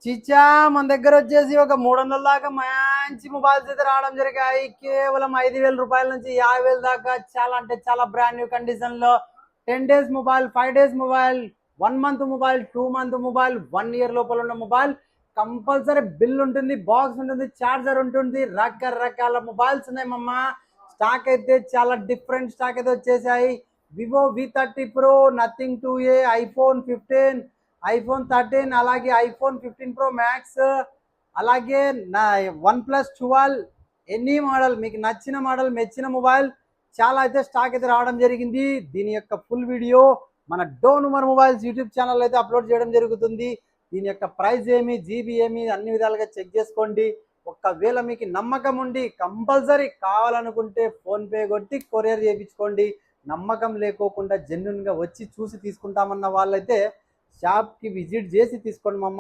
చిచ్చా మన దగ్గర వచ్చేసి ఒక 300 దాకా మంచి మొబైల్స్ అయితే రావడం జరిగాయి. కేవలం 5,000 రూపాయల నుంచి 50,000 దాకా చాలా అంటే చాలా బ్రాండ్ న్యూ కండిషన్ లో 10 days mobile, 5 days mobile, 1 month mobile, 2 month mobile, 1 year లోపల ఉన్న మొబైల్ కంపల్సరీ బిల్ ఉంటుంది, బాక్స్ ఉంటుంది, చార్జర్ ఉంటుంది. రకరకాల మొబైల్స్ ఉన్నాయి మమ్మ. స్టాక్ అయితే చాలా డిఫరెంట్ స్టాక్ అయితే వచ్చేసాయి. Vivo V30 Pro, nothing 2A, iPhone 15, iPhone 13, అలాగే ఐఫోన్ 15 Pro Max, అలాగే నా OnePlus 12, ఎనీ మోడల్ మీకు నచ్చిన మోడల్ మెచ్చిన మొబైల్ చాలా అయితే స్టాక్ అయితే రావడం జరిగింది. దీని యొక్క ఫుల్ వీడియో మన డోన్ ఉమర్ మొబైల్స్ యూట్యూబ్ ఛానల్ అయితే అప్లోడ్ చేయడం జరుగుతుంది. దీని యొక్క ప్రైస్ ఏమి, జీబీ ఏమి అన్ని విధాలుగా చెక్ చేసుకోండి. ఒకవేళ మీకు నమ్మకం ఉండి కంపల్సరీ కావాలనుకుంటే ఫోన్పే కొట్టి కొరియర్ చేయించుకోండి. నమ్మకం లేకోకుండా జెన్యున్గా వచ్చి చూసి తీసుకుంటామన్న వాళ్ళైతే షాప్కి విజిట్ చేసి తీసుకోండి మమ్మ.